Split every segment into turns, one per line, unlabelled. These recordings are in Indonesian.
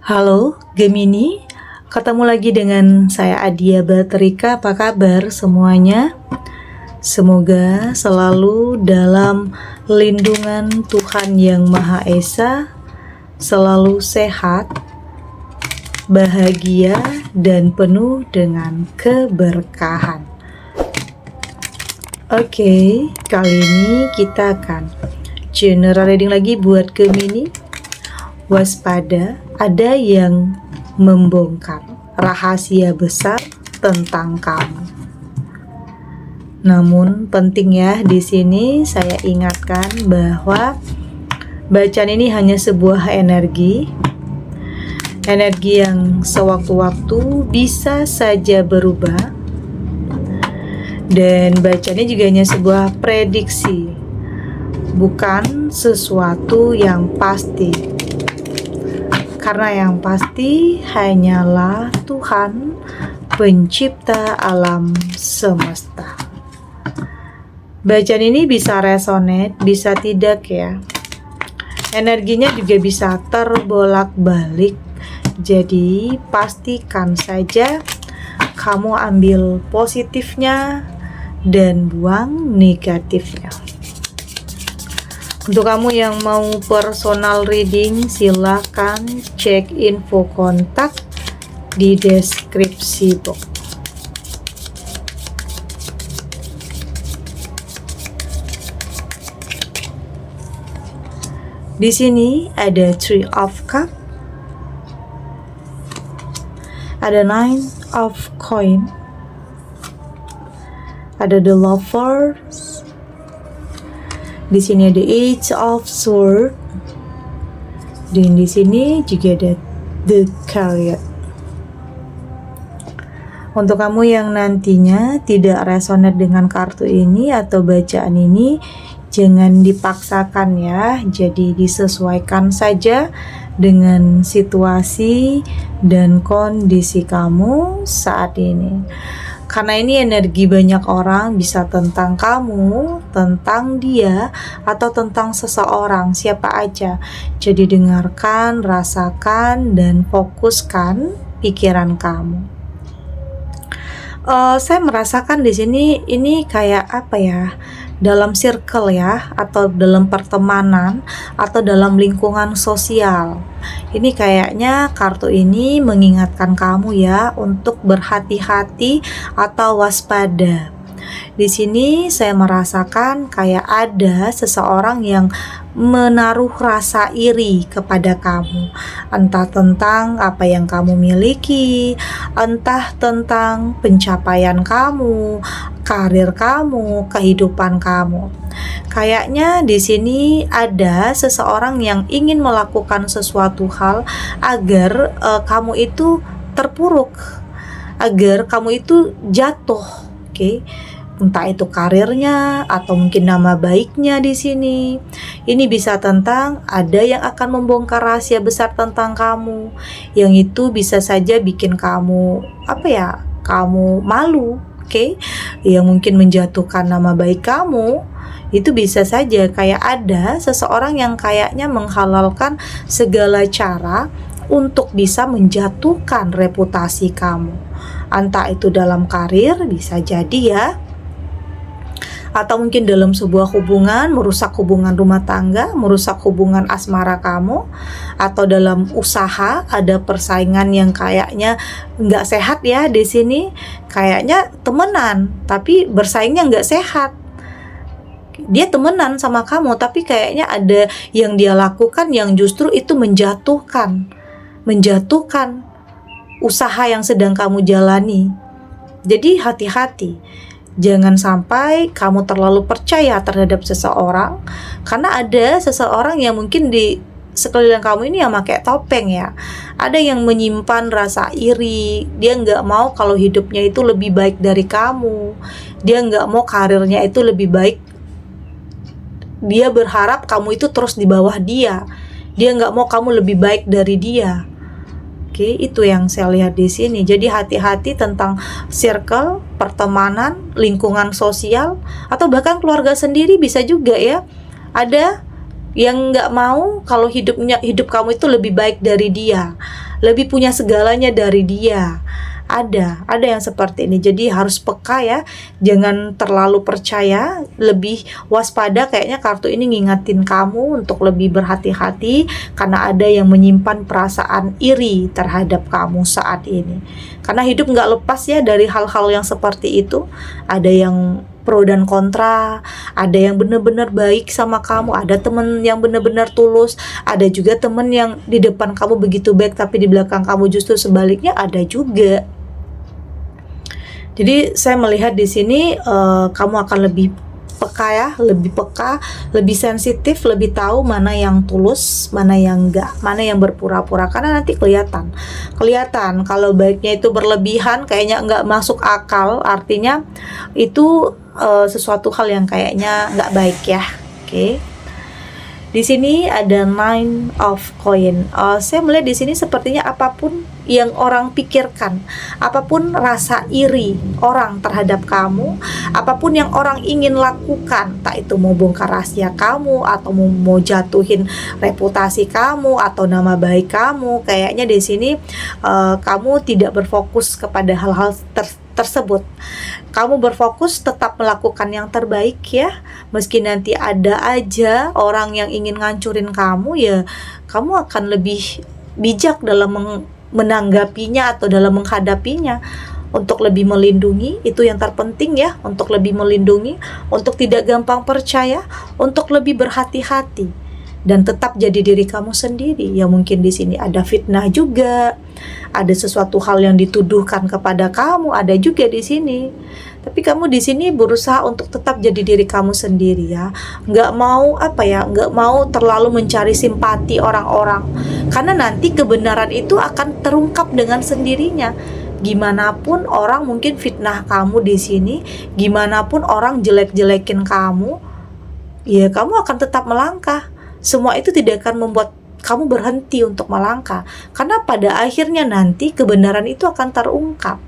Halo Gemini, ketemu lagi dengan saya Adia Baterika. Apa kabar semuanya? Semoga selalu dalam lindungan Tuhan Yang Maha Esa, selalu sehat, bahagia, dan penuh dengan keberkahan. Oke, kali ini kita akan general reading lagi buat Gemini. Waspada, ada yang membongkar rahasia besar tentang kamu. Namun penting ya, di sini saya ingatkan bahwa bacaan ini hanya sebuah energi yang sewaktu-waktu bisa saja berubah, dan bacaan ini juga hanya sebuah prediksi, bukan sesuatu yang pasti. Karena yang pasti hanyalah Tuhan, pencipta alam semesta. Bacaan ini bisa resonate, bisa tidak ya. Energinya juga bisa terbolak-balik. Jadi pastikan saja kamu ambil positifnya dan buang negatifnya. Untuk kamu yang mau personal reading, silakan cek info kontak di deskripsi box. Di sini ada Three of Cups, ada Nine of Coins, ada The Lovers. Di sini ada Eight of Swords, dan di sini juga ada The Chariot. Untuk kamu yang nantinya tidak resonate dengan kartu ini atau bacaan ini, jangan dipaksakan ya. Jadi disesuaikan saja dengan situasi dan kondisi kamu saat ini. Karena ini energi banyak orang, bisa tentang kamu, tentang dia, atau tentang seseorang, siapa aja. Jadi dengarkan, rasakan, dan fokuskan pikiran kamu. Saya merasakan di sini ini kayak apa ya? Dalam circle ya, atau dalam pertemanan, atau dalam lingkungan sosial. Ini kayaknya kartu ini mengingatkan kamu ya untuk berhati-hati atau waspada. Di sini saya merasakan kayak ada seseorang yang menaruh rasa iri kepada kamu, entah tentang apa yang kamu miliki, entah tentang pencapaian kamu, karir kamu, kehidupan kamu. Kayaknya di sini ada seseorang yang ingin melakukan sesuatu hal agar kamu itu terpuruk, agar kamu itu jatuh, oke? Entah itu karirnya atau mungkin nama baiknya di sini. Ini bisa tentang ada yang akan membongkar rahasia besar tentang kamu, yang itu bisa saja bikin kamu kamu malu, oke? Yang mungkin menjatuhkan nama baik kamu. Itu bisa saja kayak ada seseorang yang kayaknya menghalalkan segala cara untuk bisa menjatuhkan reputasi kamu. Entah itu dalam karir, bisa jadi ya, atau mungkin dalam sebuah hubungan, merusak hubungan rumah tangga, merusak hubungan asmara kamu, atau dalam usaha ada persaingan yang kayaknya nggak sehat ya. Di sini kayaknya temenan tapi bersaingnya nggak sehat. Dia temenan sama kamu tapi kayaknya ada yang dia lakukan yang justru itu menjatuhkan usaha yang sedang kamu jalani. Jadi hati-hati. Jangan sampai kamu terlalu percaya terhadap seseorang, karena ada seseorang yang mungkin di sekeliling kamu ini yang pakai topeng ya. Ada yang menyimpan rasa iri, dia nggak mau kalau hidupnya itu lebih baik dari kamu, dia nggak mau karirnya itu lebih baik, dia berharap kamu itu terus di bawah dia nggak mau kamu lebih baik dari dia. Oke, itu yang saya lihat di sini. Jadi hati-hati tentang circle, pertemanan, lingkungan sosial, atau bahkan keluarga sendiri bisa juga ya. Ada yang nggak mau kalau hidup kamu itu lebih baik dari dia. lebih punya segalanya dari dia. Ada yang seperti ini. Jadi harus peka ya, jangan terlalu percaya, lebih waspada. Kayaknya kartu ini ngingetin kamu untuk lebih berhati-hati karena ada yang menyimpan perasaan iri terhadap kamu saat ini. Karena hidup nggak lepas ya dari hal-hal yang seperti itu. Ada yang pro dan kontra, ada yang benar-benar baik sama kamu, ada temen yang benar-benar tulus, ada juga temen yang di depan kamu begitu baik tapi di belakang kamu justru sebaliknya, ada juga. Jadi saya melihat di sini kamu akan lebih peka ya, lebih sensitif, lebih tahu mana yang tulus, mana yang enggak, mana yang berpura-pura, karena nanti kelihatan kalau baiknya itu berlebihan, kayaknya enggak masuk akal, artinya itu sesuatu hal yang kayaknya enggak baik ya. Oke. Di sini ada Nine of Coin. Saya melihat di sini sepertinya apapun yang orang pikirkan, apapun rasa iri orang terhadap kamu, apapun yang orang ingin lakukan, tak itu mau bongkar rahasia kamu atau mau jatuhin reputasi kamu atau nama baik kamu, kayaknya di sini kamu tidak berfokus kepada hal-hal tersebut. Kamu berfokus tetap melakukan yang terbaik ya, meski nanti ada aja orang yang ingin ngancurin kamu, ya kamu akan lebih bijak dalam menanggapinya atau dalam menghadapinya, untuk lebih melindungi. Itu yang terpenting ya, untuk lebih melindungi, untuk tidak gampang percaya, untuk lebih berhati-hati dan tetap jadi diri kamu sendiri. Ya mungkin di sini ada fitnah juga, ada sesuatu hal yang dituduhkan kepada kamu, ada juga di sini. Tapi kamu di sini berusaha untuk tetap jadi diri kamu sendiri ya. Nggak mau terlalu mencari simpati orang-orang. Karena nanti kebenaran itu akan terungkap dengan sendirinya. Gimana pun orang mungkin fitnah kamu di sini, gimana pun orang jelek-jelekin kamu, ya kamu akan tetap melangkah. Semua itu tidak akan membuat kamu berhenti untuk melangkah, karena pada akhirnya nanti kebenaran itu akan terungkap.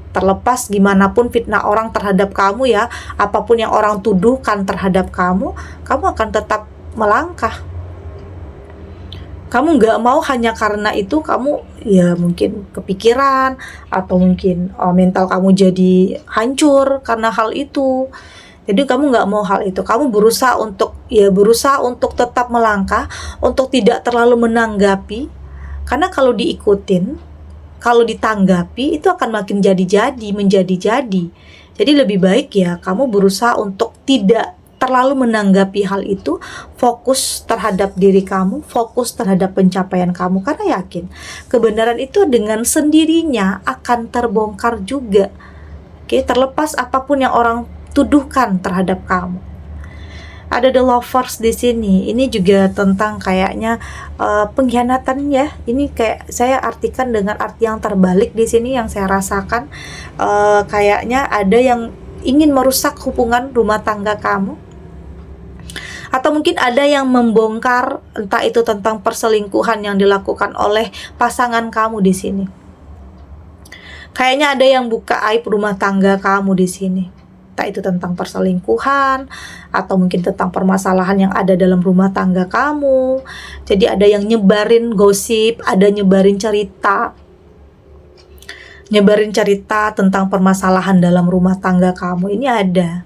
Terlepas gimana pun fitnah orang terhadap kamu ya, apapun yang orang tuduhkan terhadap kamu akan tetap melangkah. Kamu nggak mau hanya karena itu kamu ya mungkin kepikiran, atau mungkin mental kamu jadi hancur karena hal itu. Jadi kamu nggak mau hal itu. Kamu berusaha untuk tetap melangkah, untuk tidak terlalu menanggapi. Karena kalau diikutin, kalau ditanggapi, itu akan makin menjadi-jadi. Jadi lebih baik ya kamu berusaha untuk tidak terlalu menanggapi hal itu, fokus terhadap diri kamu, fokus terhadap pencapaian kamu, karena yakin kebenaran itu dengan sendirinya akan terbongkar juga. Oke, terlepas apapun yang orang tuduhkan terhadap kamu. Ada The Lovers di sini. Ini juga tentang kayaknya pengkhianatan ya. Ini kayak saya artikan dengan arti yang terbalik di sini yang saya rasakan. Kayaknya ada yang ingin merusak hubungan rumah tangga kamu. Atau mungkin ada yang membongkar, entah itu tentang perselingkuhan yang dilakukan oleh pasangan kamu di sini. Kayaknya ada yang buka aib rumah tangga kamu di sini. Entah itu tentang perselingkuhan atau mungkin tentang permasalahan yang ada dalam rumah tangga kamu. Jadi ada yang nyebarin gosip, ada nyebarin cerita tentang permasalahan dalam rumah tangga kamu. Ini ada.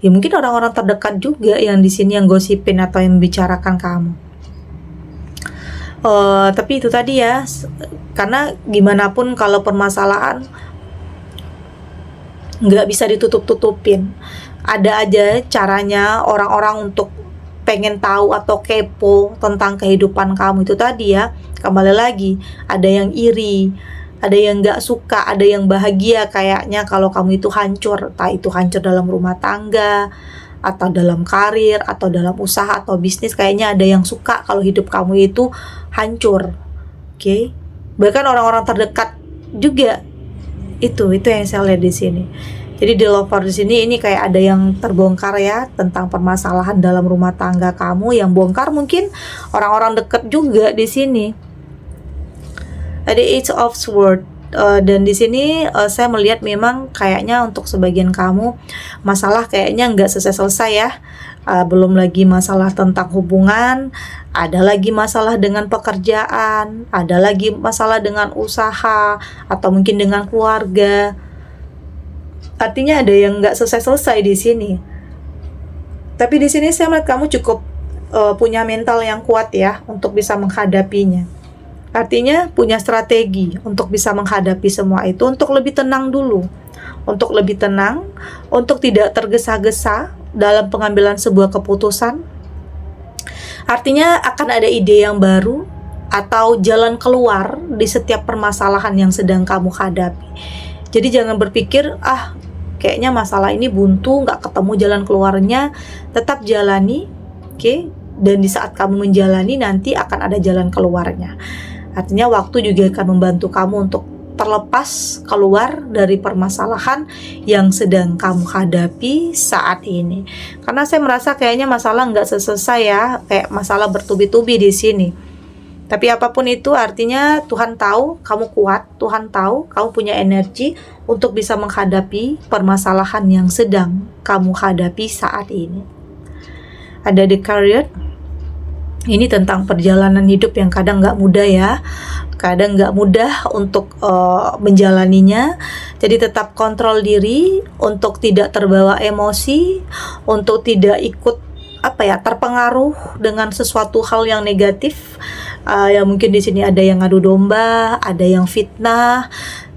Ya mungkin orang-orang terdekat juga yang di sini yang gosipin atau yang membicarakan kamu. Tapi itu tadi ya, karena gimana pun kalau permasalahan nggak bisa ditutup-tutupin. Ada aja caranya orang-orang untuk pengen tahu atau kepo tentang kehidupan kamu. Itu tadi ya, kembali lagi, ada yang iri, ada yang nggak suka, ada yang bahagia kayaknya kalau kamu itu hancur. Entah itu hancur dalam rumah tangga, atau dalam karir, atau dalam usaha atau bisnis. Kayaknya ada yang suka kalau hidup kamu itu hancur. Oke. Bahkan orang-orang terdekat juga. Itu yang saya lihat di sini. Jadi di Lover di sini ini kayak ada yang terbongkar ya tentang permasalahan dalam rumah tangga kamu. Yang bongkar mungkin orang-orang dekat juga di sini. Ada Eight of Swords. Dan di sini saya melihat memang kayaknya untuk sebagian kamu masalah kayaknya nggak selesai ya. belum lagi masalah tentang hubungan, ada lagi masalah dengan pekerjaan, ada lagi masalah dengan usaha, atau mungkin dengan keluarga. Artinya ada yang nggak selesai-selesai di sini. Tapi di sini saya melihat kamu cukup punya mental yang kuat ya untuk bisa menghadapinya. Artinya punya strategi untuk bisa menghadapi semua itu, untuk lebih tenang dulu. Untuk lebih tenang, untuk tidak tergesa-gesa dalam pengambilan sebuah keputusan. Artinya akan ada ide yang baru atau jalan keluar di setiap permasalahan yang sedang kamu hadapi. Jadi jangan berpikir, kayaknya masalah ini buntu, nggak ketemu jalan keluarnya. Tetap jalani, oke? Dan di saat kamu menjalani, nanti akan ada jalan keluarnya. Artinya waktu juga akan membantu kamu untuk terlepas keluar dari permasalahan yang sedang kamu hadapi saat ini. Karena saya merasa kayaknya masalah nggak selesai ya, kayak masalah bertubi-tubi di sini. Tapi apapun itu artinya Tuhan tahu kamu kuat, Tuhan tahu kamu punya energi untuk bisa menghadapi permasalahan yang sedang kamu hadapi saat ini. Ada The Career. Ini tentang perjalanan hidup yang kadang nggak mudah ya, kadang nggak mudah untuk menjalaninya. Jadi tetap kontrol diri untuk tidak terbawa emosi, untuk tidak ikut terpengaruh dengan sesuatu hal yang negatif. Ya mungkin di sini ada yang ngadu domba, ada yang fitnah.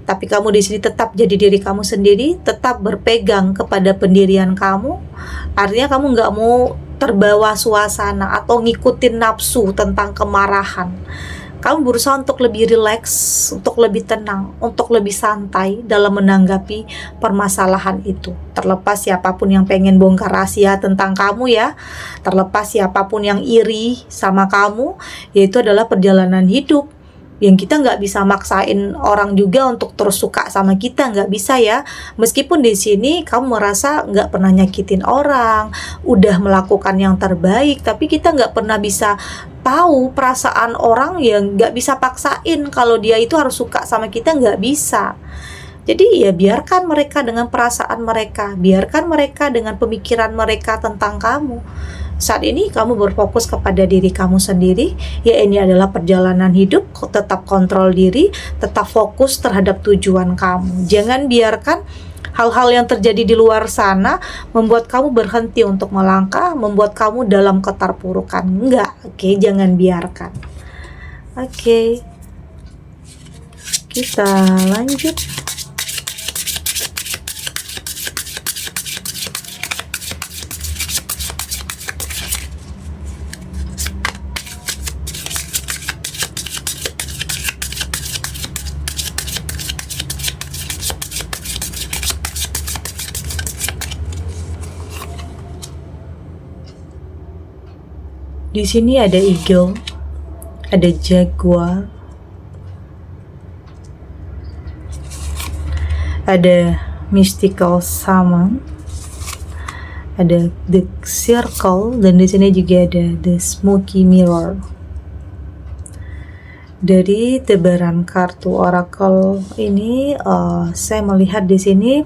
Tapi kamu di sini tetap jadi diri kamu sendiri, tetap berpegang kepada pendirian kamu. Artinya kamu nggak mau terbawa suasana atau ngikutin nafsu tentang kemarahan. Kamu berusaha untuk lebih rileks, untuk lebih tenang, untuk lebih santai dalam menanggapi permasalahan itu. Terlepas siapapun yang pengen bongkar rahasia tentang kamu ya, terlepas siapapun yang iri sama kamu, yaitu adalah perjalanan hidup. Yang kita nggak bisa maksain orang juga untuk terus suka sama kita, nggak bisa ya. Meskipun di sini kamu merasa nggak pernah nyakitin orang, udah melakukan yang terbaik, tapi kita nggak pernah bisa tahu perasaan orang yang nggak bisa paksain kalau dia itu harus suka sama kita, nggak bisa. Jadi ya biarkan mereka dengan perasaan mereka, biarkan mereka dengan pemikiran mereka tentang kamu. Saat ini kamu berfokus kepada diri kamu sendiri, ya ini adalah perjalanan hidup, tetap kontrol diri, tetap fokus terhadap tujuan kamu. Jangan biarkan hal-hal yang terjadi di luar sana membuat kamu berhenti untuk melangkah, membuat kamu dalam keterpurukan. Enggak, oke, jangan biarkan. Oke, kita lanjut. Di sini ada eagle, ada jaguar, ada mystical summon, ada the circle, dan di sini juga ada the smoky mirror. Dari tebaran kartu oracle ini, saya melihat di sini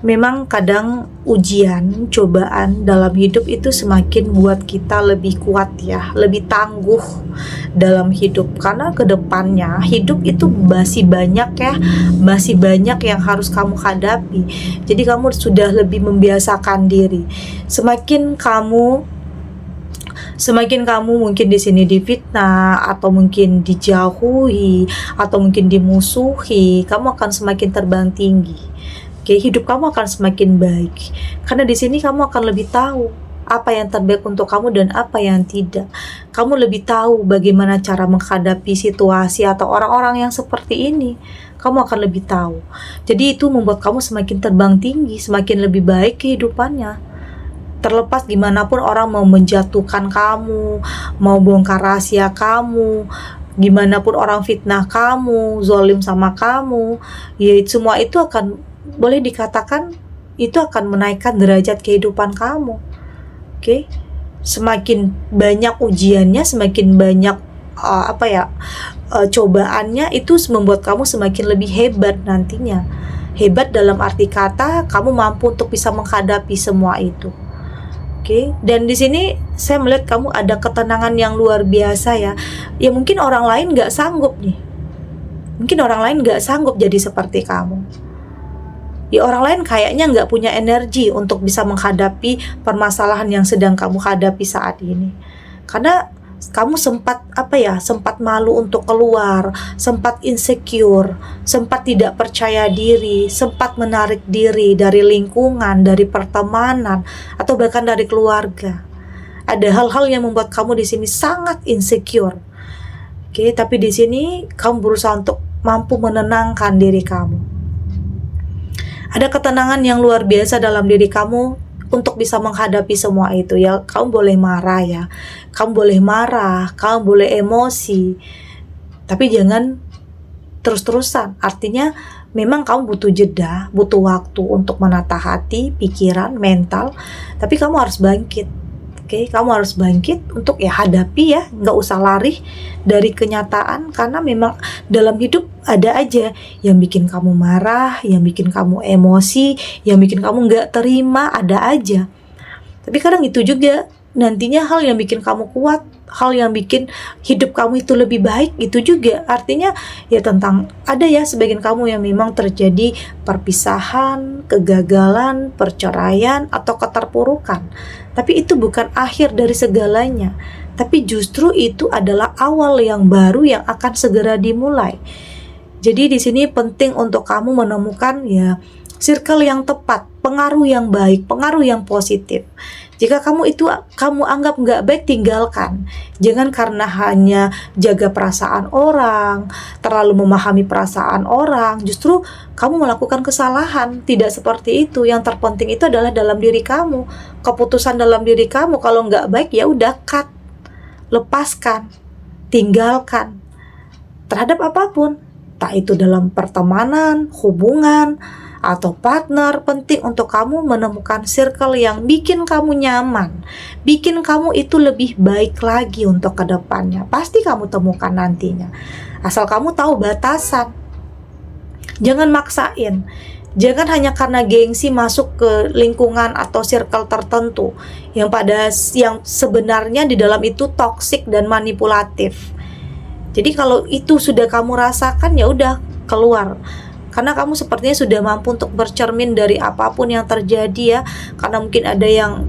memang kadang ujian, cobaan dalam hidup itu semakin buat kita lebih kuat ya, lebih tangguh dalam hidup. Karena kedepannya hidup itu masih banyak ya, masih banyak yang harus kamu hadapi. Jadi kamu sudah lebih membiasakan diri. Semakin kamu mungkin di sini difitnah, atau mungkin dijauhi, atau mungkin dimusuhi, kamu akan semakin terbang tinggi. Oke, hidup kamu akan semakin baik. Karena di sini kamu akan lebih tahu apa yang terbaik untuk kamu dan apa yang tidak. Kamu lebih tahu bagaimana cara menghadapi situasi atau orang-orang yang seperti ini. Kamu akan lebih tahu. Jadi itu membuat kamu semakin terbang tinggi, semakin lebih baik kehidupannya. Terlepas gimana pun orang mau menjatuhkan kamu, mau bongkar rahasia kamu, gimana pun orang fitnah kamu, zolim sama kamu, ya semua itu akan, boleh dikatakan, itu akan menaikkan derajat kehidupan kamu. Oke? Semakin banyak ujiannya, semakin banyak cobaannya, itu membuat kamu semakin lebih hebat nantinya. Hebat dalam arti kata kamu mampu untuk bisa menghadapi semua itu. Oke, dan di sini saya melihat kamu ada ketenangan yang luar biasa ya. Ya mungkin orang lain nggak sanggup nih. Mungkin orang lain nggak sanggup jadi seperti kamu. Ya orang lain kayaknya nggak punya energi untuk bisa menghadapi permasalahan yang sedang kamu hadapi saat ini. Karena kamu sempat sempat malu untuk keluar, sempat insecure, sempat tidak percaya diri, sempat menarik diri dari lingkungan, dari pertemanan, atau bahkan dari keluarga. Ada hal-hal yang membuat kamu di sini sangat insecure. Oke, tapi di sini kamu berusaha untuk mampu menenangkan diri kamu. Ada ketenangan yang luar biasa dalam diri kamu untuk bisa menghadapi semua itu ya. Kamu boleh marah ya, kamu boleh marah, kamu boleh emosi, tapi jangan terus-terusan. Artinya memang kamu butuh jeda, butuh waktu untuk menata hati, pikiran, mental, tapi kamu harus bangkit. Oke, kamu harus bangkit untuk ya hadapi ya, nggak usah lari dari kenyataan, karena memang dalam hidup ada aja yang bikin kamu marah, yang bikin kamu emosi, yang bikin kamu nggak terima, ada aja. Tapi kadang itu juga nantinya hal yang bikin kamu kuat, hal yang bikin hidup kamu itu lebih baik, itu juga artinya ya tentang ada ya sebagian kamu yang memang terjadi perpisahan, kegagalan, perceraian, atau keterpurukan. Tapi itu bukan akhir dari segalanya, tapi justru itu adalah awal yang baru yang akan segera dimulai. Jadi di sini penting untuk kamu menemukan ya circle yang tepat, pengaruh yang baik, pengaruh yang positif. Jika kamu anggap nggak baik, tinggalkan. Jangan karena hanya jaga perasaan orang, terlalu memahami perasaan orang, justru kamu melakukan kesalahan. Tidak seperti itu. Yang terpenting itu adalah dalam diri kamu. Keputusan dalam diri kamu. Kalau nggak baik ya udah cut, lepaskan, tinggalkan. Terhadap apapun, tak itu dalam pertemanan, hubungan, atau partner, penting untuk kamu menemukan circle yang bikin kamu nyaman, bikin kamu itu lebih baik lagi untuk kedepannya. Pasti kamu temukan nantinya, asal kamu tahu batasan. Jangan maksain, jangan hanya karena gengsi masuk ke lingkungan atau circle tertentu yang sebenarnya di dalam itu toksik dan manipulatif. Jadi kalau itu sudah kamu rasakan, ya udah keluar. Karena kamu sepertinya sudah mampu untuk bercermin dari apapun yang terjadi ya. Karena mungkin ada yang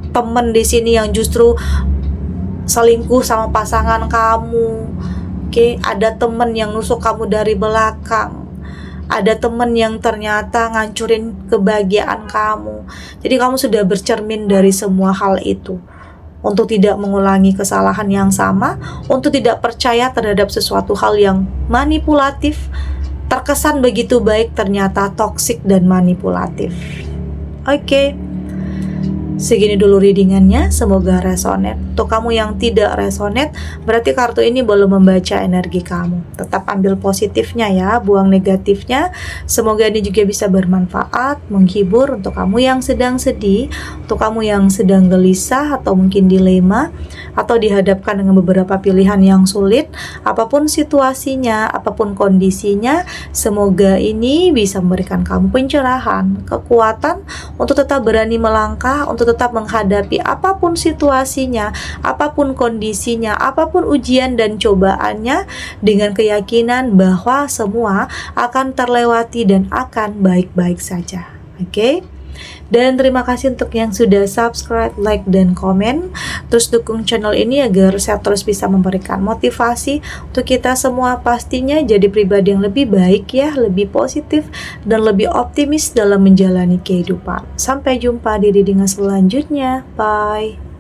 temen di sini yang justru selingkuh sama pasangan kamu. Oke, ada temen yang nusuk kamu dari belakang. Ada temen yang ternyata ngancurin kebahagiaan kamu. Jadi kamu sudah bercermin dari semua hal itu. Untuk tidak mengulangi kesalahan yang sama, untuk tidak percaya terhadap sesuatu hal yang manipulatif, terkesan begitu baik ternyata toksik dan manipulatif. Oke, segini dulu readingannya, semoga resonate. Untuk kamu yang tidak resonate, berarti kartu ini belum membaca energi kamu. Tetap ambil positifnya ya, buang negatifnya. Semoga ini juga bisa bermanfaat, menghibur untuk kamu yang sedang sedih, untuk kamu yang sedang gelisah atau mungkin dilema, atau dihadapkan dengan beberapa pilihan yang sulit. Apapun situasinya, apapun kondisinya, semoga ini bisa memberikan kamu pencerahan, kekuatan untuk tetap berani melangkah, untuk tetap menghadapi apapun situasinya, apapun kondisinya, apapun ujian dan cobaannya, dengan keyakinan bahwa semua akan terlewati dan akan baik-baik saja. Oke? Dan terima kasih untuk yang sudah subscribe, like, dan komen. Terus dukung channel ini agar saya terus bisa memberikan motivasi untuk kita semua pastinya jadi pribadi yang lebih baik ya, lebih positif dan lebih optimis dalam menjalani kehidupan. Sampai jumpa di readingan selanjutnya. Bye.